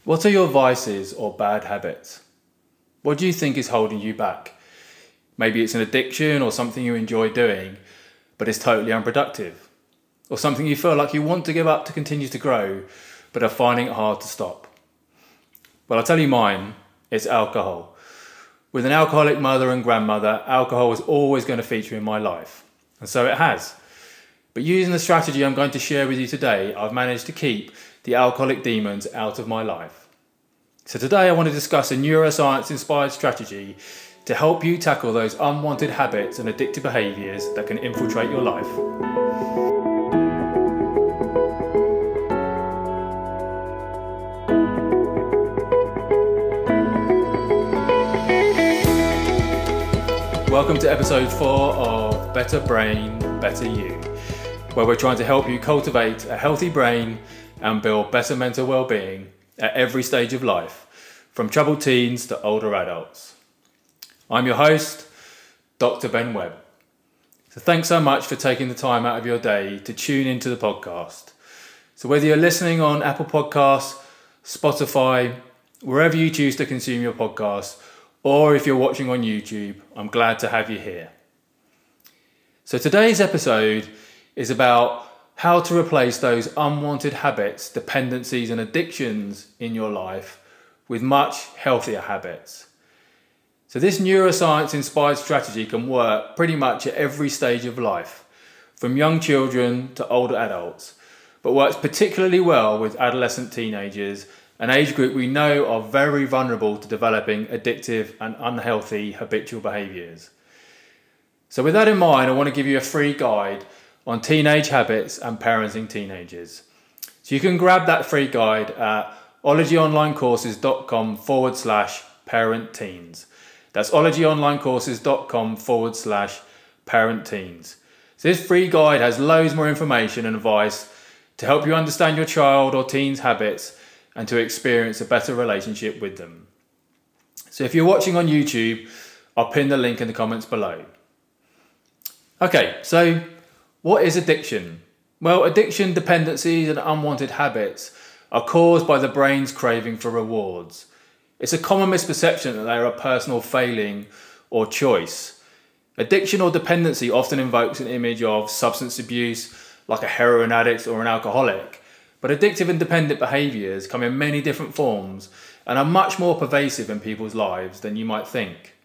What are your vices or bad habits? What do you think is holding you back? Maybe it's an addiction or something you enjoy doing, but it's totally unproductive. Or something you feel like you want to give up to continue to grow, but are finding it hard to stop. Well, I'll tell you mine, it's alcohol. With an alcoholic mother and grandmother, alcohol was always going to feature in my life. And so it has. But using the strategy I'm going to share with you today, I've managed to keep the alcoholic demons out of my life. So today I want to discuss a neuroscience-inspired strategy to help you tackle those unwanted habits and addictive behaviours that can infiltrate your life. Welcome to episode 4 of Better Brain, Better You, where we're trying to help you cultivate a healthy brain and build better mental well-being at every stage of life, from troubled teens to older adults. I'm your host, Dr. Ben Webb. So thanks so much for taking the time out of your day to tune into the podcast. So whether you're listening on Apple Podcasts, Spotify, wherever you choose to consume your podcasts, or if you're watching on YouTube, I'm glad to have you here. So today's episode is about how to replace those unwanted habits, dependencies and addictions in your life with much healthier habits. So this neuroscience-inspired strategy can work pretty much at every stage of life, from young children to older adults, but works particularly well with adolescent teenagers, an age group we know are very vulnerable to developing addictive and unhealthy habitual behaviours. So with that in mind, I want to give you a free guide on teenage habits and parenting teenagers. So you can grab that free guide at ologyonlinecourses.com/parent-teens. That's ologyonlinecourses.com/parent-teens. So this free guide has loads more information and advice to help you understand your child or teen's habits and to experience a better relationship with them. So if you're watching on YouTube, I'll pin the link in the comments below. Okay, so what is addiction? Well, addiction, dependencies and unwanted habits are caused by the brain's craving for rewards. It's a common misperception that they are a personal failing or choice. Addiction or dependency often invokes an image of substance abuse, like a heroin addict or an alcoholic. But addictive and dependent behaviours come in many different forms and are much more pervasive in people's lives than you might think.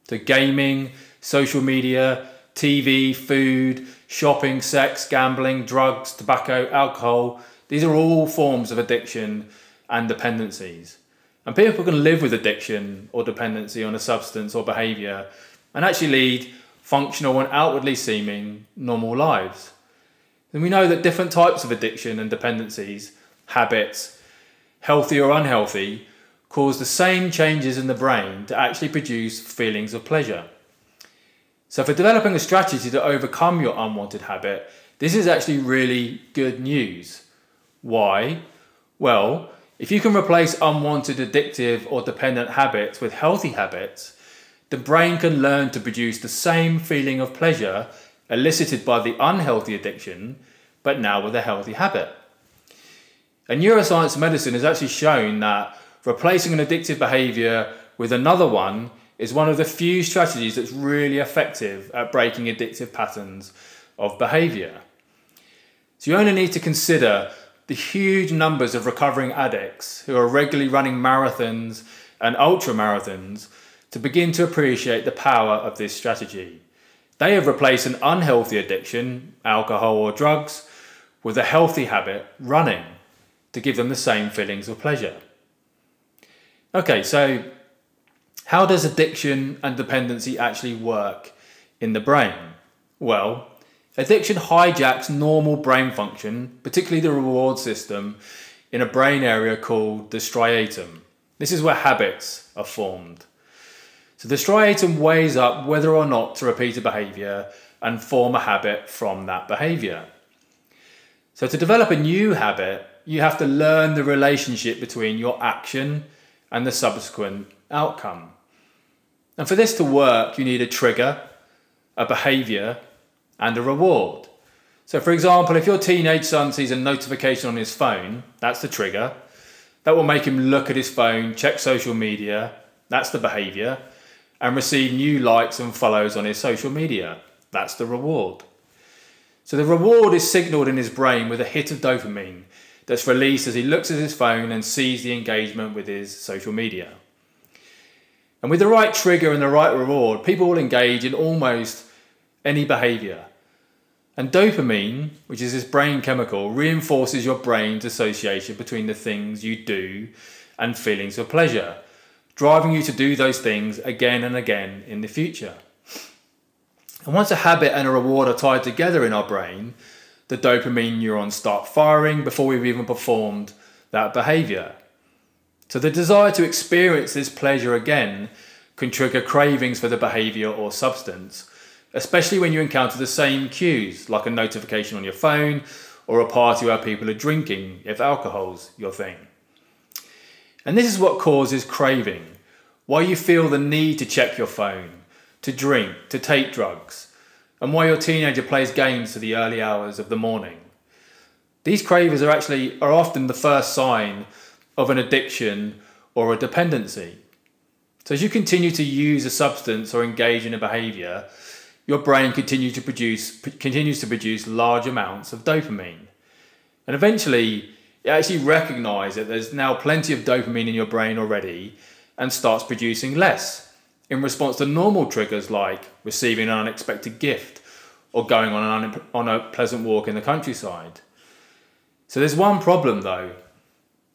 So gaming, social media, TV, food, shopping, sex, gambling, drugs, tobacco, alcohol, these are all forms of addiction and dependencies. And people can live with addiction or dependency on a substance or behaviour and actually lead functional and outwardly seeming normal lives. And we know that different types of addiction and dependencies, habits, healthy or unhealthy, cause the same changes in the brain to actually produce feelings of pleasure. So for developing a strategy to overcome your unwanted habit, this is actually really good news. Why? Well, if you can replace unwanted addictive or dependent habits with healthy habits, the brain can learn to produce the same feeling of pleasure elicited by the unhealthy addiction, but now with a healthy habit. And neuroscience medicine has actually shown that replacing an addictive behaviour with another one is one of the few strategies that's really effective at breaking addictive patterns of behaviour. So you only need to consider the huge numbers of recovering addicts who are regularly running marathons and ultra marathons to begin to appreciate the power of this strategy. They have replaced an unhealthy addiction, alcohol or drugs, with a healthy habit, running, to give them the same feelings of pleasure. Okay, so how does addiction and dependency actually work in the brain? Well, addiction hijacks normal brain function, particularly the reward system, in a brain area called the striatum. This is where habits are formed. So the striatum weighs up whether or not to repeat a behaviour and form a habit from that behaviour. So to develop a new habit, you have to learn the relationship between your action and the subsequent outcome. And for this to work, you need a trigger, a behaviour, and a reward. So for example, if your teenage son sees a notification on his phone, that's the trigger, That will make him look at his phone, check social media, that's the behaviour, and receive new likes and follows on his social media. That's the reward. So the reward is signalled in his brain with a hit of dopamine that's released as he looks at his phone and sees the engagement with his social media. And with the right trigger and the right reward, people will engage in almost any behaviour. And dopamine, which is this brain chemical, reinforces your brain's association between the things you do and feelings of pleasure, driving you to do those things again and again in the future. And once a habit and a reward are tied together in our brain, the dopamine neurons start firing before we've even performed that behaviour. So the desire to experience this pleasure again can trigger cravings for the behaviour or substance, especially when you encounter the same cues, like a notification on your phone or a party where people are drinking, if alcohol's your thing. And this is what causes craving, why you feel the need to check your phone, to drink, to take drugs, and why your teenager plays games to the early hours of the morning. These cravings are often the first sign of an addiction or a dependency. So as you continue to use a substance or engage in a behaviour, your brain continues to produce large amounts of dopamine. And eventually, it actually recognises that there's now plenty of dopamine in your brain already and starts producing less in response to normal triggers like receiving an unexpected gift or going on a pleasant walk in the countryside. So there's one problem though.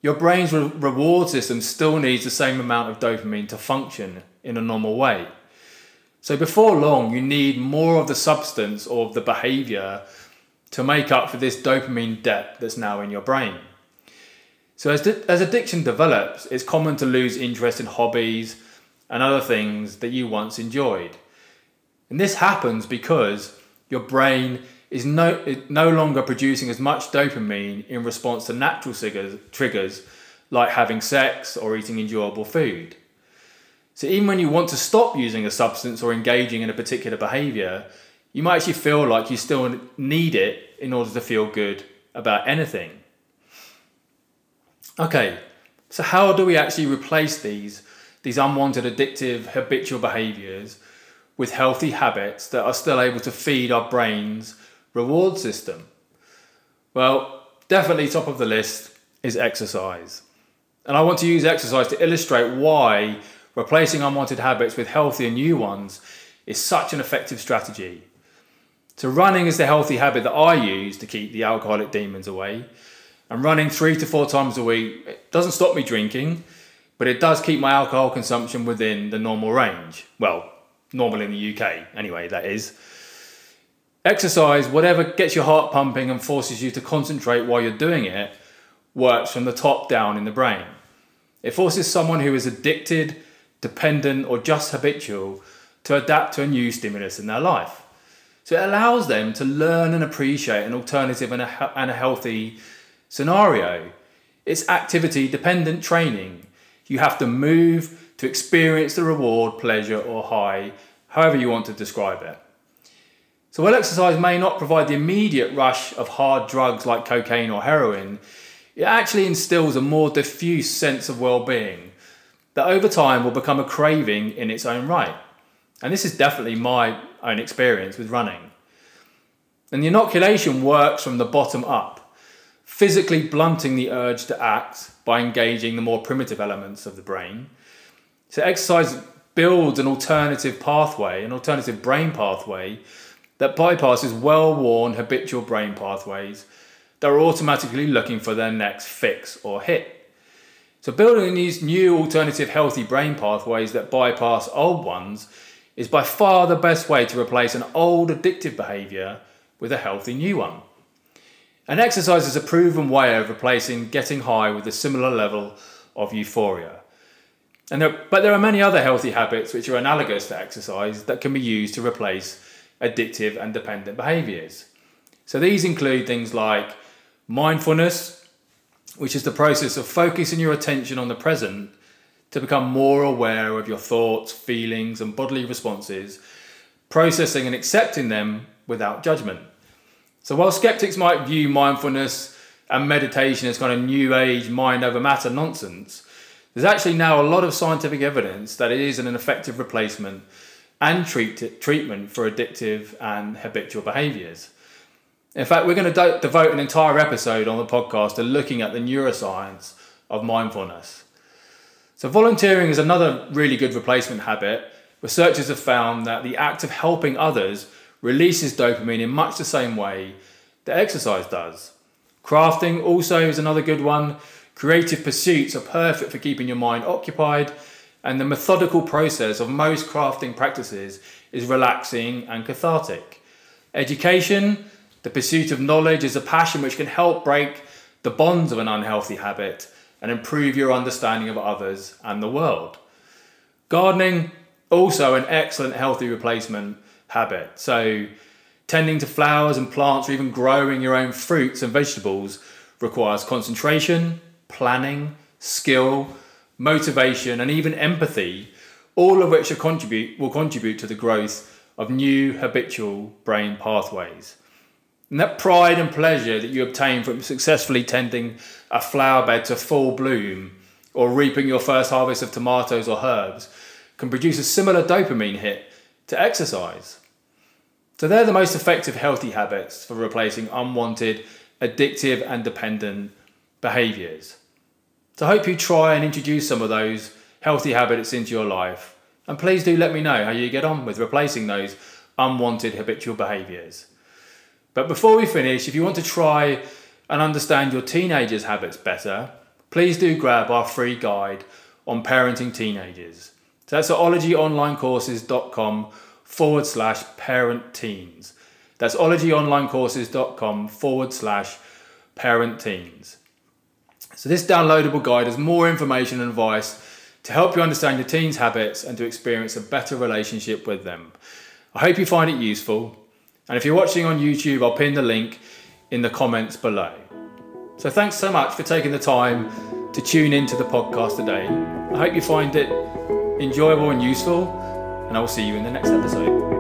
Your brain's reward system still needs the same amount of dopamine to function in a normal way. So before long, you need more of the substance or of the behaviour to make up for this dopamine debt that's now in your brain. So as addiction develops, it's common to lose interest in hobbies and other things that you once enjoyed. And this happens because your brain is no longer producing as much dopamine in response to natural triggers like having sex or eating enjoyable food. So even when you want to stop using a substance or engaging in a particular behaviour, you might actually feel like you still need it in order to feel good about anything. Okay, so how do we actually replace these unwanted addictive habitual behaviours with healthy habits that are still able to feed our brain's reward system? Well, definitely top of the list is exercise. And I want to use exercise to illustrate why replacing unwanted habits with healthier new ones is such an effective strategy. So running is the healthy habit that I use to keep the alcoholic demons away. And running 3 to 4 times a week, it doesn't stop me drinking, but it does keep my alcohol consumption within the normal range. Well, normal in the UK, anyway, that is. Exercise, whatever gets your heart pumping and forces you to concentrate while you're doing it, works from the top down in the brain. It forces someone who is addicted, dependent, or just habitual to adapt to a new stimulus in their life. So it allows them to learn and appreciate an alternative and a healthy scenario. It's activity-dependent training. You have to move to experience the reward, pleasure, or high, however you want to describe it. So while exercise may not provide the immediate rush of hard drugs like cocaine or heroin, it actually instills a more diffuse sense of well-being that over time will become a craving in its own right. And this is definitely my own experience with running. And the inoculation works from the bottom up, physically blunting the urge to act by engaging the more primitive elements of the brain. So exercise builds an alternative brain pathway that bypasses well-worn habitual brain pathways that are automatically looking for their next fix or hit. So building these new alternative healthy brain pathways that bypass old ones is by far the best way to replace an old addictive behaviour with a healthy new one. And exercise is a proven way of replacing getting high with a similar level of euphoria. But there are many other healthy habits which are analogous to exercise that can be used to replace addictive and dependent behaviours. So these include things like mindfulness, which is the process of focusing your attention on the present to become more aware of your thoughts, feelings, and bodily responses, processing and accepting them without judgment. So while skeptics might view mindfulness and meditation as kind of new age mind over matter nonsense, there's actually now a lot of scientific evidence that it is an effective replacement and treatment for addictive and habitual behaviours. In fact, we're going to devote an entire episode on the podcast to looking at the neuroscience of mindfulness. So volunteering is another really good replacement habit. Researchers have found that the act of helping others releases dopamine in much the same way that exercise does. Crafting also is another good one. Creative pursuits are perfect for keeping your mind occupied, and the methodical process of most crafting practices is relaxing and cathartic. Education, the pursuit of knowledge, is a passion which can help break the bonds of an unhealthy habit and improve your understanding of others and the world. Gardening, also an excellent healthy replacement habit. So tending to flowers and plants or even growing your own fruits and vegetables requires concentration, planning, skill, motivation, and even empathy, all of which will contribute to the growth of new habitual brain pathways. And that pride and pleasure that you obtain from successfully tending a flower bed to full bloom or reaping your first harvest of tomatoes or herbs can produce a similar dopamine hit to exercise. So they're the most effective healthy habits for replacing unwanted, addictive and dependent behaviours. So I hope you try and introduce some of those healthy habits into your life. And please do let me know how you get on with replacing those unwanted habitual behaviours. But before we finish, if you want to try and understand your teenagers' habits better, please do grab our free guide on parenting teenagers. So that's at ologyonlinecourses.com/parent-teens. That's ologyonlinecourses.com/parent-teens. So this downloadable guide has more information and advice to help you understand your teens' habits and to experience a better relationship with them. I hope you find it useful. And if you're watching on YouTube, I'll pin the link in the comments below. So thanks so much for taking the time to tune into the podcast today. I hope you find it enjoyable and useful, and I will see you in the next episode.